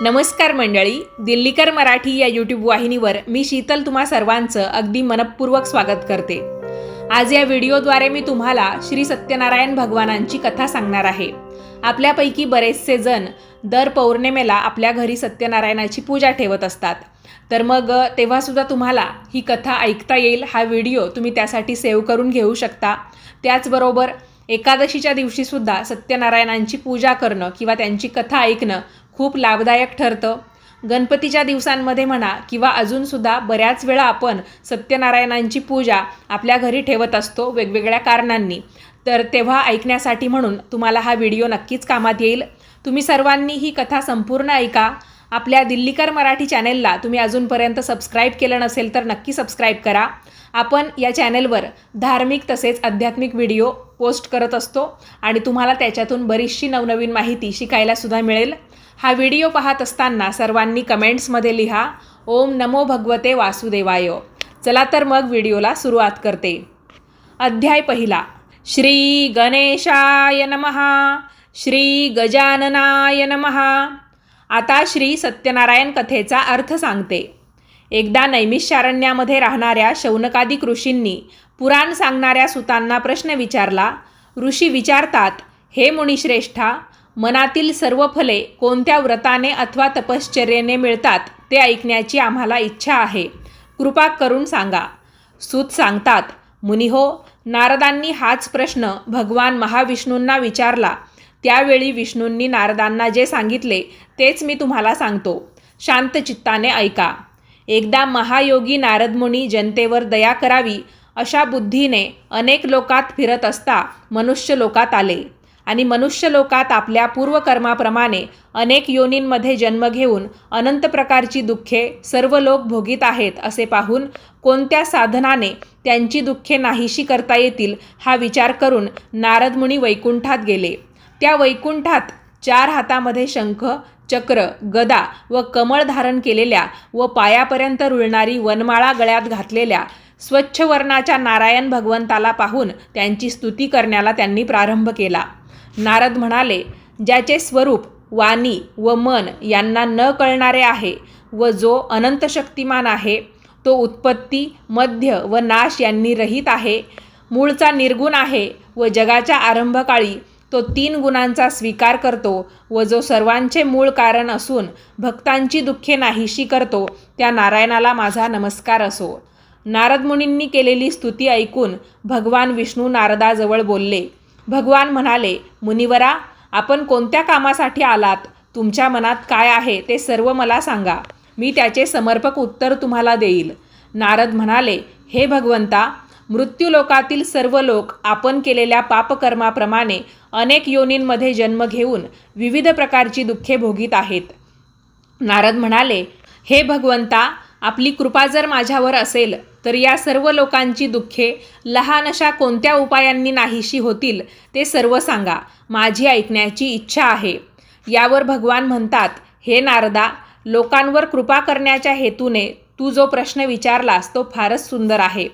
नमस्कार मंडळी, दिल्लीकर मराठी या यूट्यूब वाहिनीवर मी शीतल तुम्हा सर्वांचं अगदी मनपूर्वक स्वागत करते। आज या व्हिडिओद्वारे मी तुम्हाला श्री सत्यनारायण भगवानांची कथा सांगणार आहे। आपल्यापैकी बरेचसे जण दर पौर्णिमेला आपल्या घरी सत्यनारायणाची पूजा ठेवत असतात, तर मग तेव्हासुद्धा तुम्हाला ही कथा ऐकता येईल। हा व्हिडिओ तुम्ही त्यासाठी सेव्ह करून घेऊ शकता। त्याचबरोबर एकादशीच्या दिवशीसुद्धा सत्यनारायणांची पूजा करणं किंवा त्यांची कथा ऐकणं खूप लाभदायक ठरतं। गणपतीच्या दिवसांमध्ये म्हणा किंवा अजूनसुद्धा बऱ्याच वेळा आपण सत्यनारायणांची पूजा आपल्या घरी ठेवत असतो वेगवेगळ्या कारणांनी, तर तेव्हा ऐकण्यासाठी म्हणून तुम्हाला हा व्हिडिओ नक्कीच कामात येईल। तुम्ही सर्वांनी ही कथा संपूर्ण ऐका। आपल्या दिल्लीकर मराठी चॅनेलला तुम्ही अजूनपर्यंत सबस्क्राईब केलं नसेल तर नक्की सबस्क्राईब करा। आपण या चॅनेलवर धार्मिक तसेच आध्यात्मिक व्हिडिओ पोस्ट करत असतो आणि तुम्हाला त्याच्यातून बरीचशी नवनवीन माहिती शिकायलासुद्धा मिळेल। हा व्हिडिओ पाहत असताना सर्वांनी कमेंट्समध्ये लिहा ओम नमो भगवते वासुदेवाय। चला तर मग व्हिडिओला सुरुवात करते। अध्याय पहिला। श्री गणेशाय नमः, श्री गजाननाय नमः। आता श्री सत्यनारायण कथेचा अर्थ सांगते। एकदा नैमिषारण्यामध्ये राहणाऱ्या शौनकादिक ऋषींनी पुराण सांगणाऱ्या सुतांना प्रश्न विचारला। ऋषी विचारतात, हे मुनिश्रेष्ठा, मनातील सर्व फले कोणत्या व्रताने अथवा तपश्चर्येने मिळतात ते ऐकण्याची आम्हाला इच्छा आहे, कृपा करून सांगा। सूत सांगतात, मुनिहो, नारदांनी हाच प्रश्न भगवान महाविष्णूंना विचारला। त्यावेळी विष्णूंनी नारदांना जे सांगितले तेच मी तुम्हाला सांगतो, शांत चित्ताने ऐका। एकदा महायोगी नारदमुनी जनतेवर दया करावी अशा बुद्धीने अनेक लोकात फिरत असता मनुष्य लोकात आले आणि मनुष्य लोकात आपल्या पूर्वकर्माप्रमाणे अनेक योनींमध्ये जन्म घेऊन अनंत प्रकारची दुःखे सर्व लोक भोगीत आहेत असे पाहून कोणत्या साधनाने त्यांची दुःखे नाहीशी करता येतील हा विचार करून नारदमुनी वैकुंठात गेले। त्या वैकुंठात 4 हातामध्ये शंख, चक्र, गदा व कमळ धारण केलेल्या व पायापर्यंत रुळणारी वनमाळा गळ्यात घातलेल्या स्वच्छ वर्णाच्या नारायण भगवंताला पाहून त्यांची स्तुती करण्याला त्यांनी प्रारंभ केला। नारद म्हणाले, ज्याचे स्वरूप, वाणी व मन यांना न कळणारे आहे व जो अनंत शक्तिमान आहे, तो उत्पत्ती, मध्य व नाश यांनी रहित आहे, मूळचा निर्गुण आहे व जगाच्या आरंभकाळी तो 3 गुणांचा स्वीकार करतो व जो सर्वांचे मूळ कारण असून भक्तांची दुःखे नाहीशी करतो, त्या नारायणाला माझा नमस्कार असो। नारद मुनींनी केलेली स्तुती ऐकून भगवान विष्णू नारदाजवळ बोलले। भगवान म्हणाले, मुनिवरा, आपण कोणत्या कामासाठी आलात? तुमच्या मनात काय आहे ते सर्व मला सांगा, मी त्याचे समर्पक उत्तर तुम्हाला देईल। नारद म्हणाले, हे भगवंता, मृत्यूलोकातील सर्व लोक आपण केलेल्या पापकर्माप्रमाणे अनेक योनींमध्ये जन्म घेऊन विविध प्रकारची दुःखे भोगीत आहेत। नारद म्हणाले, हे भगवंता, आपली कृपा जर माझ्यावर असेल तर या सर्व लोकांची दुःखे लहान अशा कोणत्या उपायांनी नाहीशी होतील ते सर्व सांगा, माझी ऐकण्याची इच्छा आहे। यावर भगवान म्हणतात, हे नारदा, लोकांवर कृपा करण्याच्या हेतूने तू जो प्रश्न विचारलास तो फारच सुंदर आहे।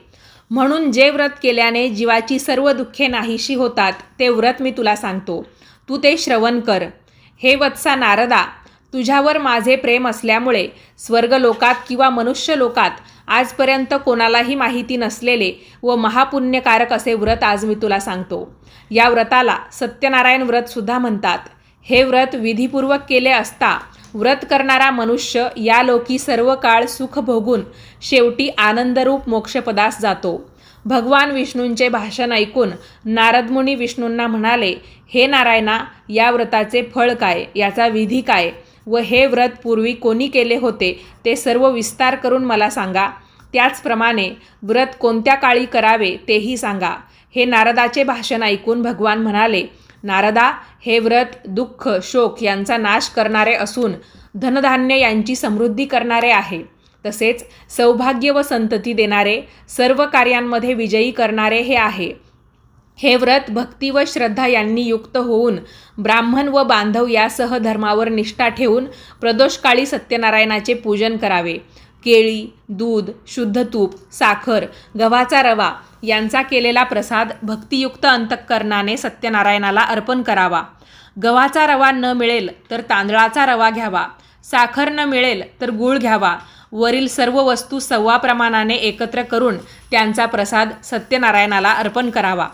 म्हणून जे व्रत केल्याने जीवाची सर्व दुःखे नाहीशी होतात ते व्रत मी तुला सांगतो, तू ते श्रवण कर। हे वत्सा नारदा, तुझ्यावर माझे प्रेम असल्यामुळे स्वर्गलोकात किंवा मनुष्य लोकात आजपर्यंत कोणालाही माहिती नसलेले व महापुण्यकारक असे व्रत आज मी तुला सांगतो। या व्रताला सत्यनारायण व्रतसुद्धा म्हणतात। हे व्रत विधीपूर्वक केले असता व्रत करणारा मनुष्य या लोकी सर्व काळ सुख भोगून शेवटी आनंदरूप मोक्षपदास जातो। भगवान विष्णूंचे भाषण ऐकून नारदमुनी विष्णूंना म्हणाले, हे नारायणा, या व्रताचे फळ काय, याचा विधी काय व हे व्रत पूर्वी कोणी केले होते ते सर्व विस्तार करून मला सांगा। त्याचप्रमाणे व्रत कोणत्या काळी करावे तेही सांगा। हे नारदाचे भाषण ऐकून भगवान म्हणाले, नारदा, हे व्रत दुःख, शोक यांचा नाश करणारे असून धनधान्य यांची समृद्धी करणारे आहे, तसेच सौभाग्य व संतती देणारे, सर्व कार्यांमध्ये विजयी करणारे हे आहे। हे व्रत भक्ती व श्रद्धा यांनी युक्त होऊन ब्राह्मण व बांधव यासह धर्मावर निष्ठा ठेवून प्रदोषकाळी सत्यनारायणाचे पूजन करावे। केळी, दूध, शुद्ध तूप, साखर, गव्हाचा रवा यांचा केलेला प्रसाद भक्तियुक्त अंतःकरणाने सत्यनारायणाला अर्पण करावा। गव्हाचा रवा न मिळेल तर तांदळाचा रवा घ्यावा। साखर न मिळेल तर गूळ घ्यावा. वरील सर्व वस्तू सव्वा प्रमाणाने एकत्र करून त्यांचा प्रसाद सत्यनारायणाला अर्पण करावा.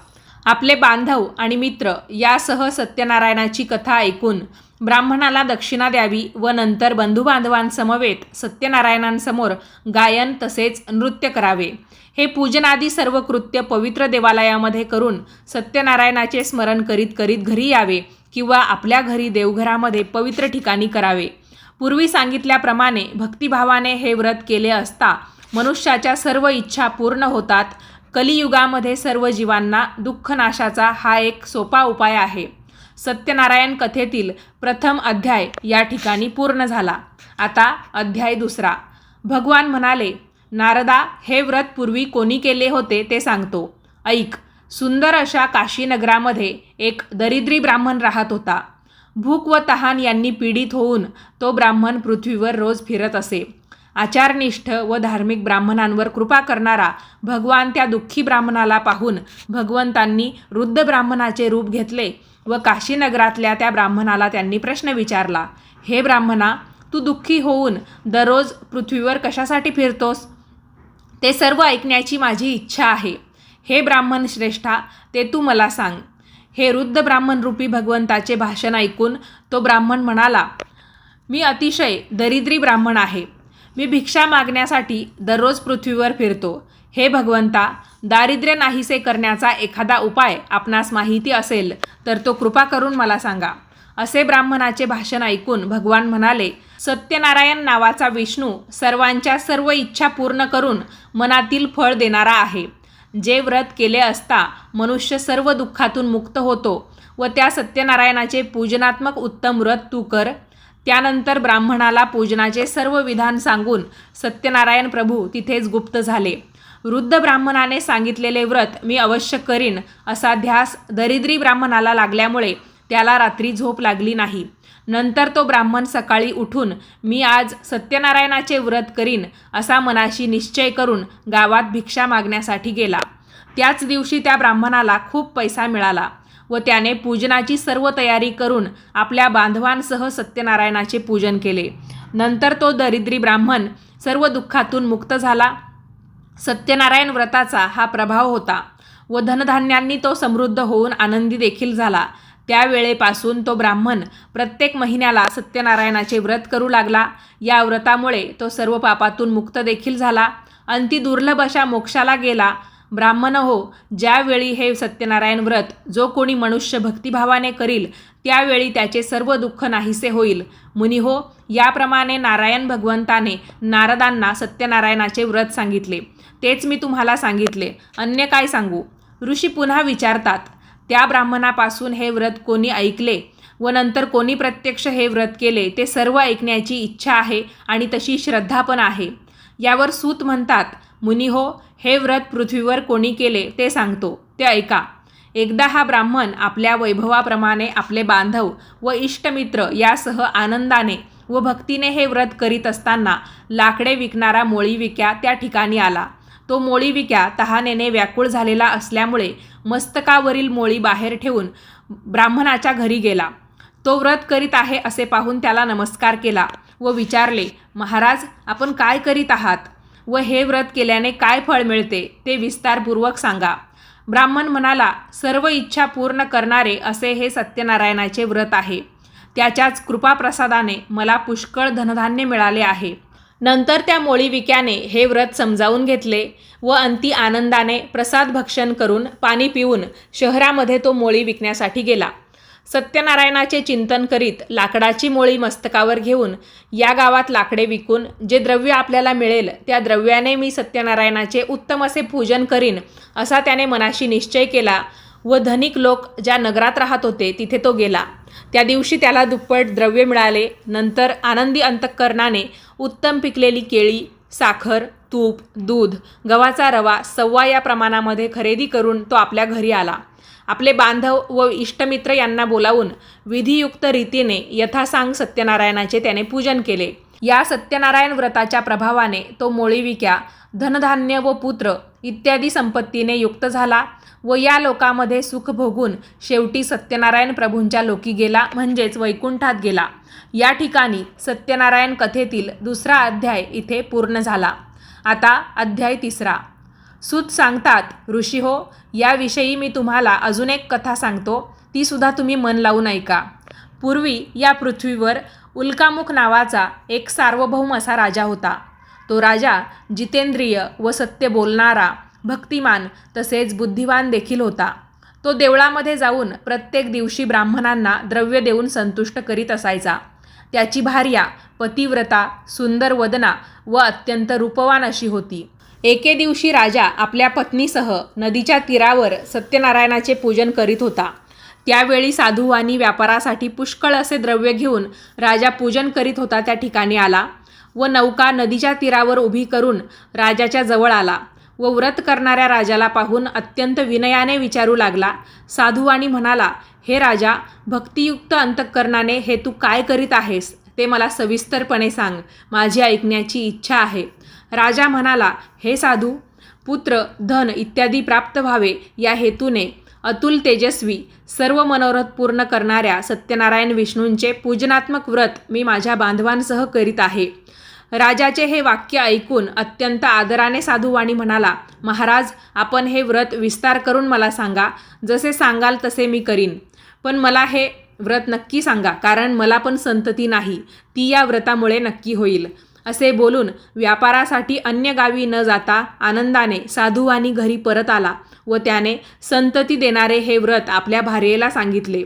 आपले बांधव आणि मित्र यासह सत्यनारायणाची कथा ऐकून ब्राह्मणाला दक्षिणा द्यावी व नंतर बंधुबांधवांसमवेत सत्यनारायणांसमोर गायन तसेच नृत्य करावे. हे पूजनादी सर्व कृत्य पवित्र देवालयामध्ये करून सत्यनारायणाचे स्मरण करीत करीत घरी यावे किंवा आपल्या घरी देवघरामध्ये पवित्र ठिकाणी करावे. पूर्वी सांगितल्याप्रमाणे भक्तिभावाने हे व्रत केले असता मनुष्याच्या सर्व इच्छा पूर्ण होतात. कलियुगामध्ये सर्व जीवांना दुःखनाशाचा हा एक सोपा उपाय आहे. सत्यनारायण कथेतील प्रथम अध्याय या ठिकाणी पूर्ण झाला. आता अध्याय दुसरा. भगवान म्हणाले, नारदा, हे व्रत पूर्वी कोणी केले होते ते सांगतो. ऐक. सुंदर अशा काशीनगरामध्ये एक दरिद्री ब्राह्मण राहत होता. भूक व तहान यांनी पीडित होऊन तो ब्राह्मण पृथ्वीवर रोज फिरत असे. आचारनिष्ठ व धार्मिक ब्राह्मणांवर कृपा करणारा भगवान त्या दुःखी ब्राह्मणाला पाहून भगवंतांनी वृद्ध ब्राह्मणाचे रूप घेतले व काशीनगरातल्या त्या ब्राह्मणाला त्यांनी प्रश्न विचारला. हे ब्राह्मणा, तू दुःखी होऊन दररोज पृथ्वीवर कशासाठी फिरतोस? ते सर्व ऐकण्याची माझी इच्छा आहे. हे ब्राह्मण श्रेष्ठा, ते तू मला सांग. हे वृद्ध ब्राह्मण रूपी भगवंताचे भाषण ऐकून तो ब्राह्मण म्हणाला, मी अतिशय दरिद्री ब्राह्मण आहे. मी भिक्षा मागण्यासाठी दररोज पृथ्वीवर फिरतो. हे भगवंता, दारिद्र्य नाहीसे करण्याचा एखादा उपाय आपणास माहिती असेल तर तो कृपा करून मला सांगा. असे ब्राह्मणाचे भाषण ऐकून भगवान म्हणाले, सत्यनारायण नावाचा विष्णू सर्वांच्या सर्व इच्छा पूर्ण करून मनातील फळ देणारा आहे. जे व्रत केले असता मनुष्य सर्व दुःखातून मुक्त होतो व त्या सत्यनारायणाचे पूजनात्मक उत्तम व्रत तू कर. त्यानंतर ब्राह्मणाला पूजनाचे सर्व विधान सांगून सत्यनारायण प्रभू तिथेच गुप्त झाले. वृद्ध ब्राह्मणाने सांगितलेले व्रत मी अवश्य करीन असा ध्यास दरिद्री ब्राह्मणाला लागल्यामुळे त्याला रात्री झोप लागली नाही. नंतर तो ब्राह्मण सकाळी उठून मी आज सत्यनारायणाचे व्रत करीन असा मनाशी निश्चय करून गावात भिक्षा मागण्यासाठी गेला. त्याच दिवशी त्या ब्राह्मणाला खूप पैसा मिळाला व त्याने पूजनाची सर्व तयारी करून आपल्या बांधवांसह सत्यनारायणाचे पूजन केले. नंतर तो दरिद्री ब्राह्मण सर्व दुःखातून मुक्त झाला. सत्यनारायण व्रताचा हा प्रभाव होता व धनधान्यांनी तो समृद्ध होऊन आनंदी देखील झाला. त्यावेळेपासून तो ब्राह्मण प्रत्येक महिन्याला सत्यनारायणाचे व्रत करू लागला. या व्रतामुळे तो सर्व पापातून मुक्त देखील झाला. अंती दुर्लभ अशा मोक्षाला गेला. ब्राह्मण हो, ज्यावेळी हे सत्यनारायण व्रत जो कोणी मनुष्य भक्तिभावाने करील त्यावेळी त्याचे सर्व दुःख नाहीसे होईल. मुनी हो, याप्रमाणे नारायण भगवंताने नारदांना सत्यनारायणाचे व्रत सांगितले. तेच मी तुम्हाला सांगितले, अन्य काय सांगू? ऋषी पुन्हा विचारतात, त्या ब्राह्मणापासून हे व्रत कोणी ऐकले व नंतर कोणी प्रत्यक्ष हे व्रत केले ते सर्व ऐकण्याची इच्छा आहे आणि तशी श्रद्धा पण आहे. यावर सूत म्हणतात, मुनी हो, हे व्रत पृथ्वीवर कोणी केले ते सांगतो, ते ऐका. एकदा हा ब्राह्मण आपल्या वैभवाप्रमाणे आपले बांधव व इष्टमित्र यासह आनंदाने व भक्तीने हे व्रत करीत असताना लाकडे विकणारा मोळीविक्या त्या ठिकाणी आला. तो मोळीविक्या तहानेने व्याकुळ झालेला असल्यामुळे मस्तकावरील मोळी बाहेर ठेवून ब्राह्मणाच्या घरी गेला. तो व्रत करीत आहे असे पाहून त्याला नमस्कार केला व विचारले, महाराज, आपण काय करीत आहात व हे व्रत केल्याने काय फळ मिळते ते विस्तारपूर्वक सांगा. ब्राह्मण म्हणाला, सर्व इच्छा पूर्ण करणारे असे हे सत्यनारायणाचे व्रत आहे. त्याच्याच कृपाप्रसादाने मला पुष्कळ धनधान्य मिळाले आहे. नंतर त्या मोळीविक्याने हे व्रत समजावून घेतले व अंती आनंदाने प्रसाद भक्षण करून पाणी पिऊन शहरामध्ये तो मोळी विकण्यासाठी गेला. सत्यनारायणाचे चिंतन करीत लाकडाची मोळी मस्तकावर घेऊन या गावात लाकडे विकून जे द्रव्य आपल्याला मिळेल त्या द्रव्याने मी सत्यनारायणाचे उत्तम असे पूजन करीन असा त्याने मनाशी निश्चय केला व धनिक लोक ज्या नगरात राहत होते तिथे तो गेला. त्या दिवशी त्याला दुप्पट द्रव्य मिळाले. नंतर आनंदी अंतःकरणाने उत्तम पिकलेली केळी, साखर, तूप, दूध, गव्हाचा रवा सव्वा या प्रमाणामध्ये खरेदी करून तो आपल्या घरी आला. आपले बांधव व इष्टमित्र यांना बोलावून विधियुक्त रीतीने यथासांग सत्यनारायणाचे त्याने पूजन केले. या सत्यनारायण व्रताच्या प्रभावाने तो मोळीविक्या धनधान्य व पुत्र इत्यादी संपत्तीने युक्त झाला व या लोकामध्ये सुख भोगून शेवटी सत्यनारायण प्रभूंच्या लोकी गेला, म्हणजेच वैकुंठात गेला. या ठिकाणी सत्यनारायण कथेतील दुसरा अध्याय इथे पूर्ण झाला. आता अध्याय तिसरा. सूत सांगतात, ऋषी हो, याविषयी मी तुम्हाला अजून एक कथा सांगतो, ती सुद्धा तुम्ही मन लावून ऐका. पूर्वी या पृथ्वीवर उल्कामुख नावाचा एक सार्वभौम असा राजा होता. तो राजा जितेंद्रिय व सत्य बोलणारा, भक्तिमान तसेच बुद्धिवान देखील होता. तो देवळामध्ये जाऊन प्रत्येक दिवशी ब्राह्मणांना द्रव्य देऊन संतुष्ट करीत असायचा. त्याची भार्या पतिव्रता, सुंदर वदना व अत्यंत रूपवान अशी होती. एके दिवशी राजा आपल्या पत्नीसह नदीच्या तीरावर सत्यनारायणाचे पूजन करीत होता. त्यावेळी साधू आणि व्यापारासाठी पुष्कळ असे द्रव्य घेऊन राजा पूजन करीत होता त्या ठिकाणी आला व नौका नदीच्या तीरावर उभी करून राजाच्या जवळ आला व व्रत करणाऱ्या राजाला पाहून अत्यंत विनयाने विचारू लागला. साधुवाणी म्हणाला, हे राजा, भक्तियुक्त अंतःकरणाने हे तू काय करीत आहेस ते मला सविस्तरपणे सांग, माझी ऐकण्याची इच्छा आहे. राजा म्हणाला, हे साधू, पुत्र, धन इत्यादी प्राप्त व्हावे या हेतूने अतुल तेजस्वी सर्व मनोरथ पूर्ण करणाऱ्या सत्यनारायण विष्णूंचे पूजनात्मक व्रत मी माझ्या बांधवांसह करीत आहे. राजाचे हे वाक्य ऐकून अत्यंत आदराने साधुवाणी म्हणाला, महाराज, आपण हे व्रत विस्तार करून मला सांगा. जसे सांगाल तसे मी करीन, पण मला हे व्रत नक्की सांगा, कारण मला पण संतती नाही, ती या व्रतामुळे नक्की होईल. असे बोलून व्यापारासाठी अन्य गावी न जाता आनंदाने साधुवाणी घरी परत आला व त्याने संतती देणारे हे व्रत आपल्या भार्येला सांगितले.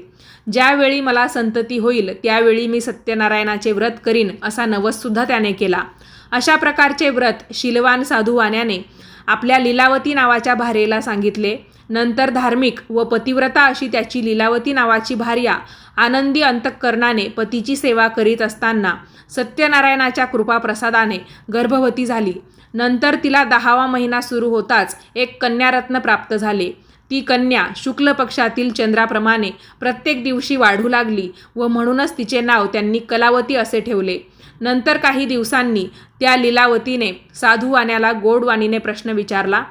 ज्यावेळी मला संतती होईल त्यावेळी मी सत्यनारायणाचे व्रत करीन असा नवससुद्धा त्याने केला. अशा प्रकारचे व्रत शीलवान साधुवाण्याने आपल्या लीलावती नावाच्या भार्येला सांगितले. नंतर धार्मिक व पतिव्रता अशी त्याची लीलावती नावाची भार्या आनंदी अंतःकरणाने पतीची सेवा करीत असताना सत्यनारायणाच्या कृपाप्रसादाने गर्भवती झाली. नंतर तिला 10वा महिना सुरू होताच एक कन्यारत्न प्राप्त झाले. ती कन्या शुक्ल पक्षातील चंद्राप्रमाणे प्रत्येक दिवशी वाढू लागली व म्हणूनच तिचे नाव त्यांनी कलावती असे ठेवले. नंतर काही दिवसांनी त्या लीलावतीने साधुवाण्याला गोडवाणीने प्रश्न विचारला,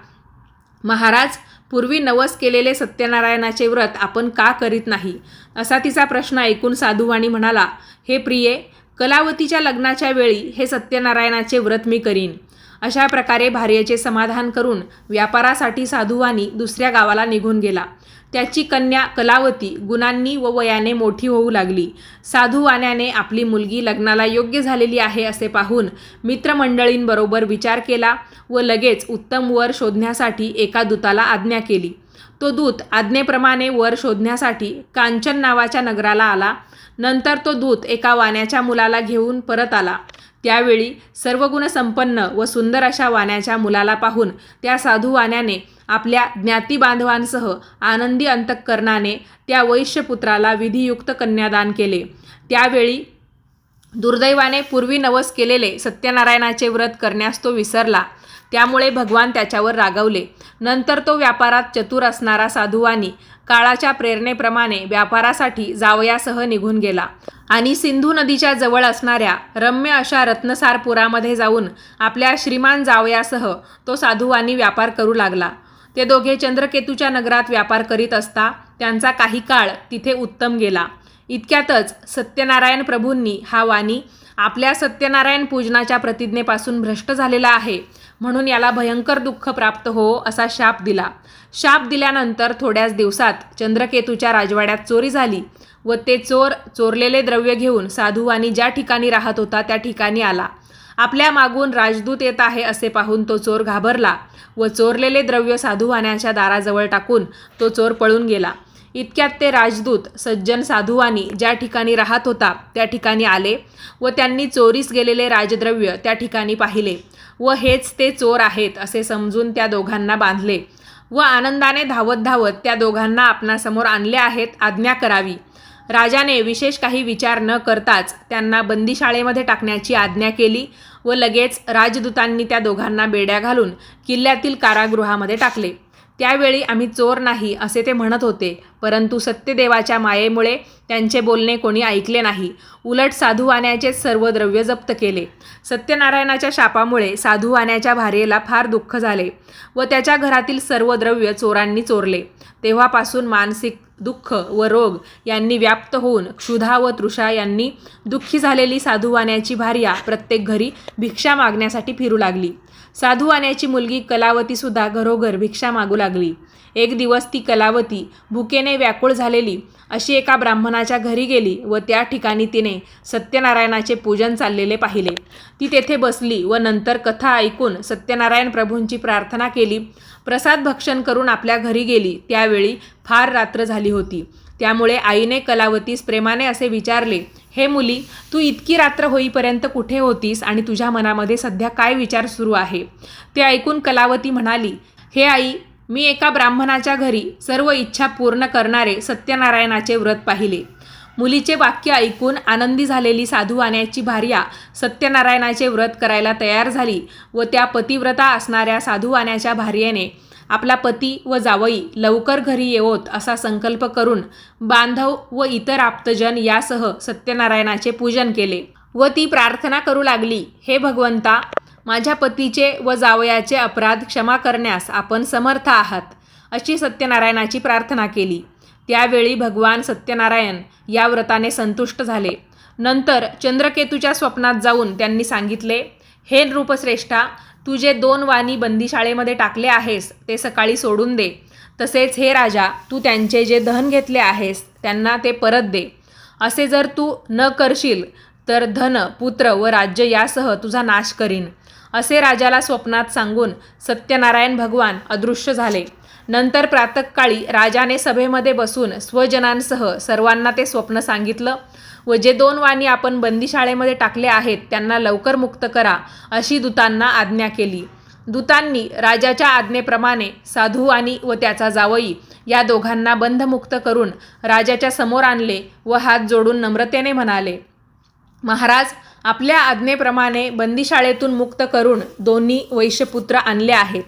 महाराज, पूर्वी नवस केलेले सत्यनारायणाचे व्रत आपण का करीत नाही? असा तिचा प्रश्न ऐकून साधुवाणी म्हणाला, हे प्रिये, कलावतीच्या लग्नाच्या वेळी हे सत्यनारायणाचे व्रत मी करीन. अशा प्रकारे भार्येचे समाधान करून व्यापारासाठी साधुवाणी दुसऱ्या गावाला निघून गेला. त्याची कन्या कलावती गुणांनी व वयाने मोठी होऊ लागली. साधुवाण्याने आपली मुलगी लग्नाला योग्य झालेली आहे असे पाहून मित्रमंडळींबरोबर विचार केला व लगेच उत्तम वर शोधण्यासाठी एका दूताला आज्ञा केली. तो दूत आज्ञेप्रमाणे वर शोधण्यासाठी कांचन नावाच्या नगराला आला. नंतर तो दूत एका वाण्याच्या मुलाला घेऊन परत आला. त्यावेळी सर्वगुण संपन्न व सुंदर अशा वाण्याच्या मुलाला पाहून त्या साधुवाण्याने आपल्या ज्ञातिबांधवांसह आनंदी अंतःकरणाने त्या वैश्यपुत्राला विधियुक्त कन्यादान केले. त्यावेळी दुर्दैवाने पूर्वी नवस केलेले सत्यनारायणाचे व्रत करण्यास तो विसरला. त्यामुळे भगवान त्याच्यावर रागावले. नंतर तो व्यापारात चतुर असणारा साधुवाणी काळाच्या प्रेरणेप्रमाणे व्यापारासाठी जावयासह निघून गेला आणि सिंधू नदीच्या जवळ असणाऱ्या रम्य अशा रत्नसारपुरामध्ये जाऊन आपल्या श्रीमान जावयासह तो साधुवाणी व्यापार करू लागला. ते दोघे चंद्रकेतूच्या नगरात व्यापार करीत असता त्यांचा काही काळ तिथे उत्तम गेला. इतक्यातच सत्यनारायण प्रभूंनी हा वाणी आपल्या सत्यनारायण पूजनाच्या प्रतिज्ञेपासून भ्रष्ट झालेला आहे, म्हणून याला भयंकर दुःख प्राप्त हो असा शाप दिला. शाप दिल्यानंतर थोड्याच दिवसात चंद्रकेतूच्या राजवाड्यात चोरी झाली व ते चोर चोरलेले द्रव्य घेऊन साधुवाणी ज्या ठिकाणी राहत होता त्या ठिकाणी आला. आपल्या मागून राजदूत येत आहे असे पाहून तो चोर घाबरला व चोरलेले द्रव्य साधुवाण्याच्या दाराजवळ टाकून तो चोर पळून गेला. इतक्यात ते राजदूत सज्जन साधुवाणी ज्या ठिकाणी राहत होता त्या ठिकाणी आले व त्यांनी चोरीस गेलेले राजद्रव्य त्या ठिकाणी पाहिले व हेच ते चोर आहेत असे समजून त्या दोघांना बांधले व आनंदाने धावत धावत त्या दोघांना आपणासमोर आणले आहेत, आज्ञा करावी. राजाने विशेष काही विचार न करताच त्यांना बंदीशाळेमध्ये टाकण्याची आज्ञा केली व लगेच राजदूतांनी त्या दोघांना बेड्या घालून किल्ल्यातील कारागृहामध्ये टाकले. त्यावेळी आम्ही चोर नाही असे ते म्हणत होते, परंतु सत्यदेवाच्या मायेमुळे त्यांचे बोलणे कोणी ऐकले नाही. उलट साधू वाण्याचेच सर्व द्रव्य जप्त केले. सत्यनारायणाच्या शापामुळे साधू वाण्याच्या भार्येला फार दुःख झाले व त्याच्या घरातील सर्व द्रव्य चोरांनी चोरले. तेव्हापासून मानसिक दुःख व रोग यांनी व्याप्त होऊन क्षुधा व तृषा यांनी दुःखी झालेली साधू वाण्याची भार्या प्रत्येक घरी भिक्षा मागण्यासाठी फिरू लागली. साधू वाण्याची मुलगी कलावतीसुद्धा घरोघर भिक्षा मागू लागली. एक दिवस ती कलावती भुकेने व्याकुळ झालेली अशी एका ब्राह्मणाच्या घरी गेली व त्या ठिकाणी तिने सत्यनारायणाचे पूजन चाललेले पाहिले. ती तेथे बसली व नंतर कथा ऐकून सत्यनारायण प्रभूंची प्रार्थना केली. प्रसाद भक्षण करून आपल्या घरी गेली. त्यावेळी फार रात्र झाली होती. त्यामुळे आईने कलावतीस प्रेमाने असे विचारले, हे मुली, तू इतकी रात्र होईपर्यंत कुठे होतीस आणि तुझ्या मनामध्ये सध्या काय विचार सुरू आहे? ते ऐकून कलावती म्हणाली, हे आई, मी एका ब्राह्मणाच्या घरी सर्व इच्छा पूर्ण करणारे सत्यनारायणाचे व्रत पाहिले. मुलीचे वाक्य ऐकून आनंदी झालेली साधू वाण्याची भार्या सत्यनारायणाचे व्रत करायला तयार झाली व त्या पतिव्रता असणाऱ्या साधू वाण्याच्या भार्येने आपला पती व जावई लवकर घरी येवोत असा संकल्प करून बांधव व इतर आप्तजन यासह सत्यनारायणाचे पूजन केले व ती प्रार्थना करू लागली, हे भगवंता, माझ्या पतीचे व जावयाचे अपराध क्षमा करण्यास आपण समर्थ आहात, अशी सत्यनारायणाची प्रार्थना केली. त्यावेळी भगवान सत्यनारायण या व्रताने संतुष्ट झाले. नंतर चंद्रकेतूच्या स्वप्नात जाऊन त्यांनी सांगितले, हे नृपश्रेष्ठा, तू जे 2 वाणी बंदीशाळेमध्ये टाकले आहेस ते सकाळी सोडून दे. तसेच हे राजा, तू त्यांचे जे धन घेतले आहेस त्यांना ते परत दे. असे जर तू न करशील तर धन, पुत्र व राज्य यासह तुझा नाश करीन, असे राजाला स्वप्नात सांगून सत्यनारायण भगवान अदृश्य झाले. नंतर प्रातःकाळी राजाने सभेमध्ये बसून स्वजनांसह सर्वांना ते स्वप्न सांगितलं व जे 2 वाणी आपण बंदीशाळेमध्ये टाकले आहेत त्यांना लवकर मुक्त करा, अशी दूतांना आज्ञा केली. दूतांनी राजाच्या आज्ञेप्रमाणे साधू वाणी व त्याचा जावई या दोघांना बंधमुक्त करून राजाच्या समोर आणले व हात जोडून नम्रतेने म्हणाले, महाराज, आपल्या आज्ञेप्रमाणे बंदीशाळेतून मुक्त करून दोन्ही वैश्यपुत्र आणले आहेत.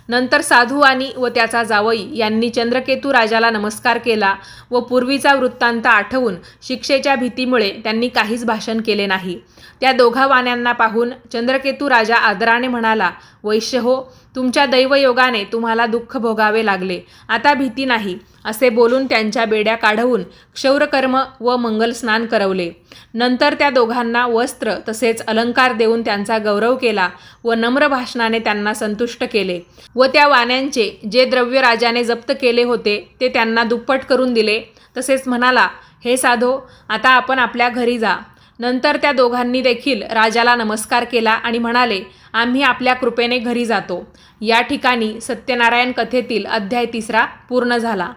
नंतर साधू वाणी व त्याचा जावई यांनी चंद्रकेतू राजाला नमस्कार केला व पूर्वीचा वृत्तांत आठवून शिक्षेच्या भीतीमुळे त्यांनी काहीच भाषण केले नाही. त्या दोघा वाण्यांना पाहून चंद्रकेतू राजा आदराने म्हणाला, वैश्य हो, तुमच्या दैवयोगाने तुम्हाला दुःख भोगावे लागले, आता भीती नाही, असे बोलून त्यांच्या बेड्या काढवून क्षौरकर्म व मंगलस्नान करवले. नंतर त्या दोघांना वस्त्र तसेच अलंकार देऊन त्यांचा गौरव केला व नम्र भाषणाने त्यांना संतुष्ट केले व त्या वाण्यांचे जे द्रव्य राजाने जप्त केले होते ते त्यांना दुप्पट करून दिले. तसेच म्हणाला, हे साधो, आता आपण आपल्या घरी जा. नंतर त्या दोघांनी देखील राजाला नमस्कार केला आणि म्हणाले, आम्ही आपल्या कृपेने घरी जातो. या ठिकाणी सत्यनारायण कथेतील अध्याय 3 पूर्ण झाला.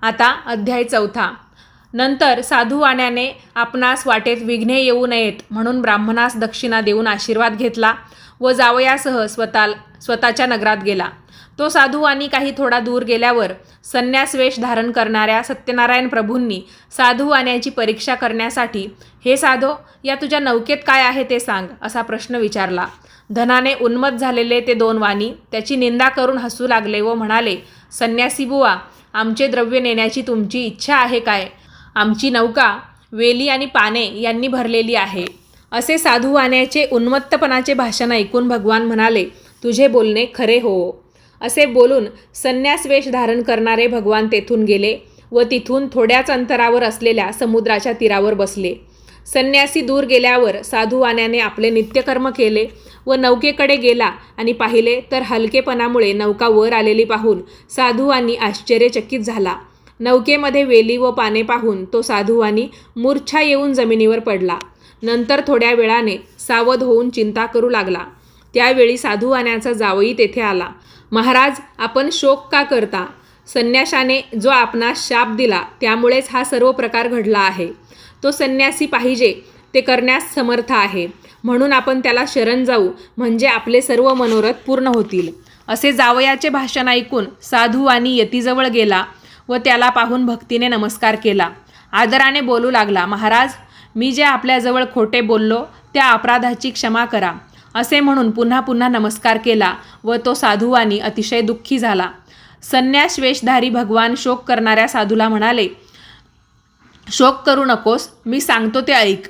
आता अध्याय 4. नंतर साधू वाण्याने आपणास वाटेत विघ्ने येऊ नयेत म्हणून ब्राह्मणास दक्षिणा देऊन आशीर्वाद घेतला व जावयासह स्वतःच्या नगरात गेला. तो साधू वाणी काही थोडा दूर गेल्यावर संन्यास वेश धारण करणाऱ्या सत्यनारायण प्रभूंनी साधू वाण्याची परीक्षा करण्यासाठी, हे साधो, या तुझ्या नौकेत काय आहे ते सांग, असा प्रश्न विचारला. धनाने उन्मत्त झालेले ते 2 वाणी त्याची निंदा करून हसू लागले व म्हणाले, संन्यासी बुवा, आमचे द्रव्य नेण्याची तुमची इच्छा आहे काय? आमची नौका वेली आणि पाने यांनी भरलेली आहे. असे साधू वाण्याचे उन्मत्तपणाचे भाषण ऐकून भगवान म्हणाले, तुझे बोलणे खरे हो. असे बोलून संन्यास वेश धारण करणारे भगवान तेथून गेले व तिथून थोड्याच अंतरावर असलेल्या समुद्राच्या तीरावर बसले. संन्यासी दूर गेल्यावर साधू वाण्याने आपले नित्यकर्म केले व नौकेकडे गेला आणि पाहिले तर हलकेपणामुळे नौका वर आलेली पाहून साधू वाणी आश्चर्यचकित झाला. नौकेमध्ये वेली व पाने पाहून तो साधू वाणी मूर्छा येऊन जमिनीवर पडला. नंतर थोड्या वेळाने सावध होऊन चिंता करू लागला. त्यावेळी साधू वाण्याचा जावई तेथे आला. महाराज, आपण शोक का करता? संन्याशाने जो आपणास शाप दिला त्यामुळेच हा सर्व प्रकार घडला आहे. तो संन्यासी पाहिजे ते करण्यास समर्थ आहे, म्हणून आपण त्याला शरण जाऊ, म्हणजे आपले सर्व मनोरथ पूर्ण होतील. असे जावयाचे भाषण ऐकून साधू वाणी यतीजवळ गेला व त्याला पाहून भक्तीने नमस्कार केला. आदराने बोलू लागला, महाराज, मी जे आपल्याजवळ खोटे बोललो त्या अपराधाची क्षमा करा, असे म्हणून पुन्हा पुन्हा नमस्कार केला व तो साधू वाणी अतिशय दुःखी झाला. संन्यास वेशधारी भगवान शोक करणाऱ्या साधूला म्हणाले, शोक करू नकोस, मी सांगतो ते ऐक.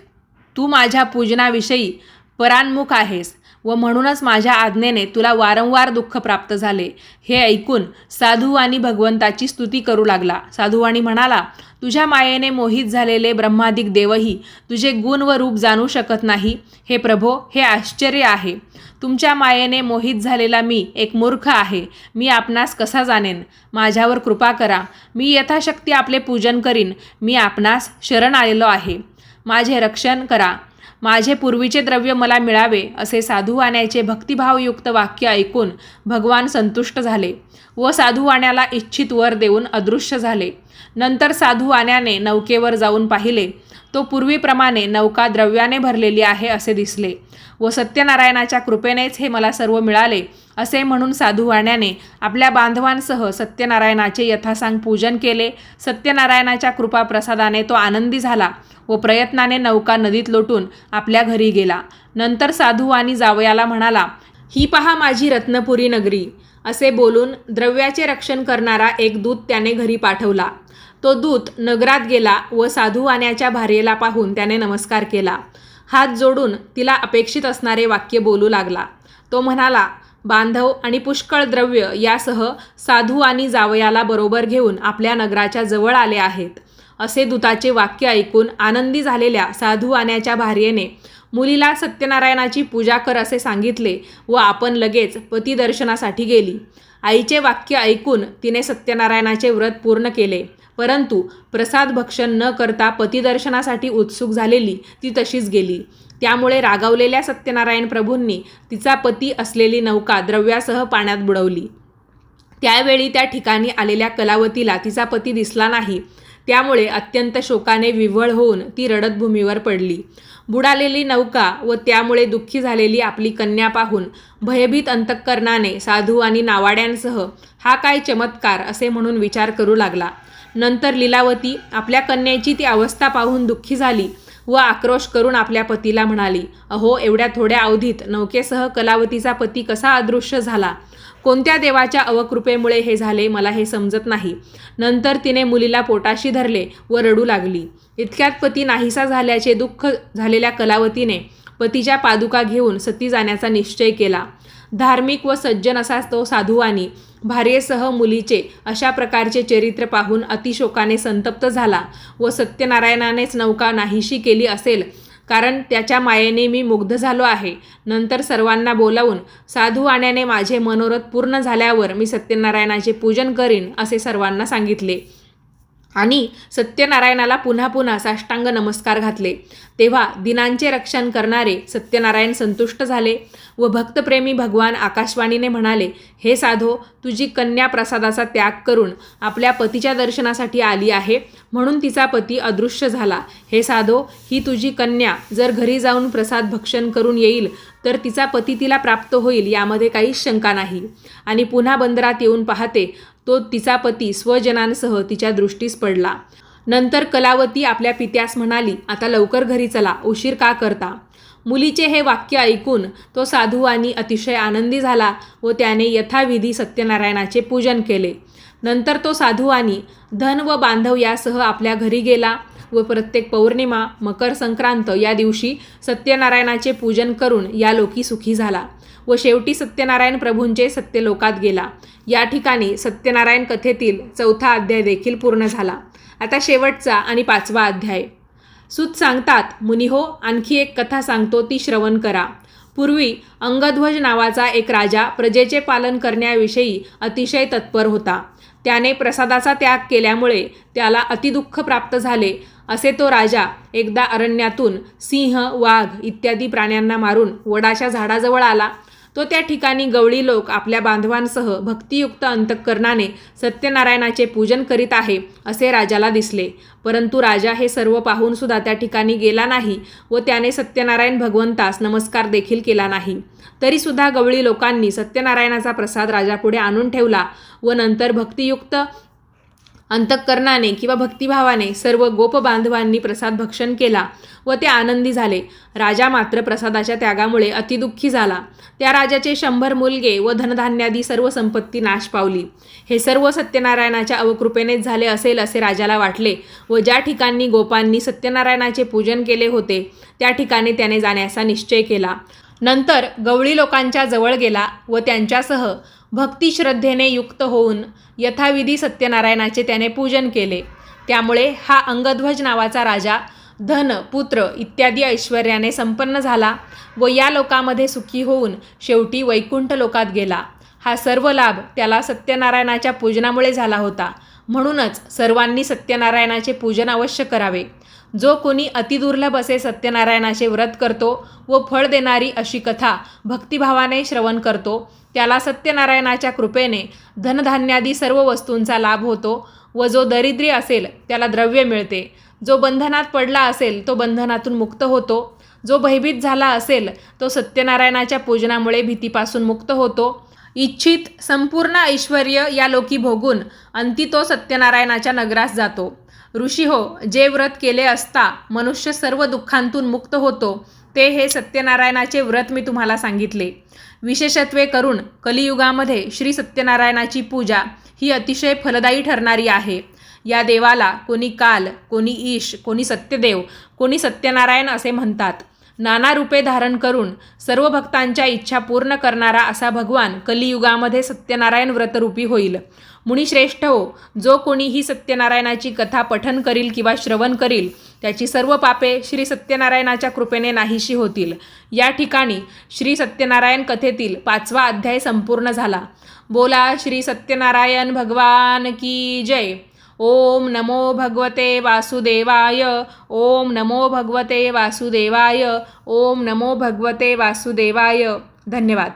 तू माझ्या पूजनाविषयी परान्मुख आहेस व म्हणूनच माझ्या आज्ञेने तुला वारंवार दुःख प्राप्त झाले. हे ऐकून साधुवाणी भगवंताची स्तुती करू लागला. साधुवाणी म्हणाला, तुझ्या मायेने मोहित झालेले ब्रह्मादिक देवही तुझे गुण व रूप जाणू शकत नाही. हे प्रभो, हे आश्चर्य आहे. तुमच्या मायेने मोहित झालेला मी एक मूर्ख आहे. मी आपणास कसा जाणेन? माझ्यावर कृपा करा. मी यथाशक्ती आपले पूजन करीन. मी आपणास शरण आलेलो आहे. माझे रक्षण करा. माझे पूर्वीचे द्रव्य मला मिळावे. असे साधुवाण्याचे भक्तिभावयुक्त वाक्य ऐकून भगवान संतुष्ट झाले व साधुवाण्याला इच्छित वर देऊन अदृश्य झाले. नंतर साधुवाण्याने नौकेवर जाऊन पाहिले. तो पूर्वीप्रमाणे नौका द्रव्याने भरलेली आहे असे दिसले व सत्यनारायणाच्या कृपेनेच हे मला सर्व मिळाले असे म्हणून साधुवाण्याने आपल्या बांधवांसह सत्यनारायणाचे यथासांग पूजन केले. सत्यनारायणाच्या कृपा प्रसादाने तो आनंदी झाला व प्रयत्नाने नौका नदीत लोटून आपल्या घरी गेला. नंतर साधुवाणी जावयाला म्हणाला, ही पहा माझी रत्नपुरी नगरी. असे बोलून द्रव्याचे रक्षण करणारा एक दूत त्याने घरी पाठवला. तो दूत नगरात गेला व साधुवाण्याच्या भार्येला पाहून त्याने नमस्कार केला. हात जोडून तिला अपेक्षित असणारे वाक्य बोलू लागला. तो म्हणाला, बांधव आणि पुष्कळ द्रव्य यासह साधू आणि जावयाला बरोबर घेऊन आपल्या नगराच्या जवळ आले आहेत. असे दूताचे वाक्य ऐकून आनंदी झालेल्या साधुवाण्याच्या भार्येने मुलीला सत्यनारायणाची पूजा कर असे सांगितले व आपण लगेच पतिदर्शनासाठी गेली. आईचे वाक्य ऐकून तिने सत्यनारायणाचे व्रत पूर्ण केले, परंतु प्रसाद भक्षण न करता पतिदर्शनासाठी उत्सुक झालेली ती तशीच गेली. त्यामुळे रागावलेल्या सत्यनारायण प्रभूंनी तिचा पती असलेली नौका द्रव्यासह पाण्यात बुडवली. त्यावेळी त्या ठिकाणी आलेल्या कलावतीला तिचा पती दिसला नाही. त्यामुळे अत्यंत शोकाने विव्हळ होऊन ती रडत भूमीवर पडली. बुडालेली नौका व त्यामुळे दुःखी झालेली आपली कन्या पाहून भयभीत अंतःकरणाने साधू आणि नावाड्यांसह हा काय चमत्कार असे म्हणून विचार करू लागला. नंतर लीलावती आपल्या कन्येची ती अवस्था पाहून दुःखी झाली व आक्रोश करून आपल्या पतीला म्हणाली, अहो, एवढ्या थोड्या अवधीत नौकेसह कलावतीचा पती कसा अदृश्य झाला? कोणत्या देवाच्या अवकृपेमुळे हे झाले मला हे समजत नाही. नंतर तिने मुलीला पोटाशी धरले व रडू लागली. इतक्यात पती नाहीसा झाल्याचे दुःख झालेल्या कलावतीने पतीच्या पादुका घेऊन सती जाण्याचा निश्चय केला. धार्मिक व सज्जन असा तो साधुवाणी भार्येसह मुलीचे अशा प्रकारचे चरित्र पाहून अतिशोकाने संतप्त झाला व सत्यनारायणानेच नौका नाहीशी केली असेल, कारण त्याच्या मायेने मी मुग्ध झालो आहे. नंतर सर्वांना बोलावून साधुवाण्याने माझे मनोरथ पूर्ण झाल्यावर मी सत्यनारायणाचे पूजन करीन असे सर्वांना सांगितले आणि सत्यनारायणाला पुन्हा पुन्हा साष्टांग नमस्कार घातले. तेव्हा दिनांचे रक्षण करणारे सत्यनारायण संतुष्ट झाले व भक्तप्रेमी भगवान आकाशवाणीने म्हणाले, हे साधो, तुझी कन्या प्रसादाचा त्याग करून आपल्या पतीच्या दर्शनासाठी आली आहे, म्हणून तिचा पती अदृश्य झाला. हे साधो, ही तुझी कन्या जर घरी जाऊन प्रसाद भक्षण करून येईल तर तिचा पती तिला प्राप्त होईल, यामध्ये काहीच शंका नाही. आणि पुन्हा बंदरात येऊन पाहते तो तिचा पती स्वजनांसह तिच्या दृष्टीस पडला. नंतर कलावती आपल्या पित्यास म्हणाली, आता लवकर घरी चला, उशीर का करता? मुलीचे हे वाक्य ऐकून तो साधुवाणी अतिशय आनंदी झाला व त्याने यथाविधी सत्यनारायणाचे पूजन केले. नंतर तो साधुवाणी धन व बांधव यासह आपल्या घरी गेला व प्रत्येक पौर्णिमा, मकर संक्रांत या दिवशी सत्यनारायणाचे पूजन करून या लोकी सुखी झाला व शेवटी सत्यनारायण प्रभूंचे सत्यलोकात गेला. या ठिकाणी सत्यनारायण कथेतील 4था अध्याय देखील पूर्ण झाला. आता शेवटचा आणि 5वा अध्याय. सूत सांगतात, मुनिहो, आणखी एक कथा सांगतो, ती श्रवण करा. पूर्वी अंगध्वज नावाचा एक राजा प्रजेचे पालन करण्याविषयी अतिशय तत्पर होता. त्याने प्रसादाचा त्याग केल्यामुळे त्याला अतिदुःख प्राप्त झाले. असे तो राजा एकदा अरण्यातून सिंह, वाघ इत्यादी प्राण्यांना मारून वडाच्या झाडाजवळ आला. तो त्या ठिकाणी गवळी लोक आपल्या बांधवांसह भक्तियुक्त अंतःकरणाने सत्यनारायणाचे पूजन करीत आहे असे राजाला दिसले. परंतु राजा हे सर्व पाहून सुद्धा त्या ठिकाणी गेला नाही व त्याने सत्यनारायण भगवंतास नमस्कार देखील केला नाही. तरीसुद्धा गवळी लोकांनी सत्यनारायणाचा प्रसाद राजापुढे आणून ठेवला व नंतर भक्तियुक्त अंतःकरणाने किंवा भक्तिभावाने सर्व गोप बांधवांनी प्रसाद भक्षण केला व ते आनंदी झाले. राजा मात्र प्रसादाच्या त्यागामुळे अतिदुःखी झाला. त्या राजाचे 100 मुलगे व धनधान्यादी सर्व संपत्ती नाश पावली. हे सर्व सत्यनारायणाच्या अवकृपेनेच झाले असेल असे राजाला वाटले व ज्या ठिकाणी गोपांनी सत्यनारायणाचे पूजन केले होते त्या ठिकाणी त्याने जाण्याचा निश्चय केला. नंतर गवळी लोकांच्या जवळ गेला व त्यांच्यासह भक्तिश्रद्धेने युक्त होऊन यथाविधी सत्यनारायणाचे त्याने पूजन केले. त्यामुळे हा अंगध्वज नावाचा राजा धन, पुत्र इत्यादी ऐश्वर्याने संपन्न झाला व या लोकामध्ये सुखी होऊन शेवटी वैकुंठ लोकात गेला. हा सर्व लाभ त्याला सत्यनारायणाच्या पूजनामुळे झाला होता. म्हणूनच सर्वांनी सत्यनारायणाचे पूजन अवश्य करावे. जो कोणी अतिदुर्लभ असे सत्यनारायणाचे व्रत करतो व फळ देणारी अशी कथा भक्तिभावाने श्रवण करतो त्याला सत्यनारायणाच्या कृपेने धनधान्यादी सर्व वस्तूंचा लाभ होतो व जो दरिद्री असेल त्याला द्रव्य मिळते. जो बंधनात पडला असेल तो बंधनातून मुक्त होतो. जो भयभीत झाला असेल तो सत्यनारायणाच्या पूजनामुळे भीतीपासून मुक्त होतो. इच्छित संपूर्ण ऐश्वर्य या लोकी भोगून अंती तो सत्यनारायणाच्या नगरास जातो. ऋषी हो, जे व्रत केले असता मनुष्य सर्व दुःखांतून मुक्त होतो ते हे सत्यनारायणाचे व्रत मी तुम्हाला सांगितले. विशेषत्वे करून कलियुगामध्ये श्री सत्यनारायणाची पूजा ही अतिशय फलदायी ठरणारी आहे. या देवाला कोणी काल, कोणी ईश, कोणी सत्यदेव, कोणी सत्यनारायण असे म्हणतात. नाना रूपे धारण करून सर्व भक्तांच्या इच्छा पूर्ण करणारा असा भगवान कलियुगामध्ये सत्यनारायण व्रतरूपी होईल. मुनिश्रेष्ठ हो, जो कोणी ही सत्यनारायणाची कथा पठन करील किंवा श्रवण करील त्याची सर्व पापे श्री सत्यनारायणाच्या कृपेने नाहीशी होतील. या ठिकाणी श्री सत्यनारायण कथेतील 5वा अध्याय संपूर्ण झाला. बोला श्री सत्यनारायण भगवान की जय. ओम नमो भगवते वासुदेवाय. ओम नमो भगवते वासुदेवाय. ओम नमो भगवते वासुदेवाय. धन्यवाद.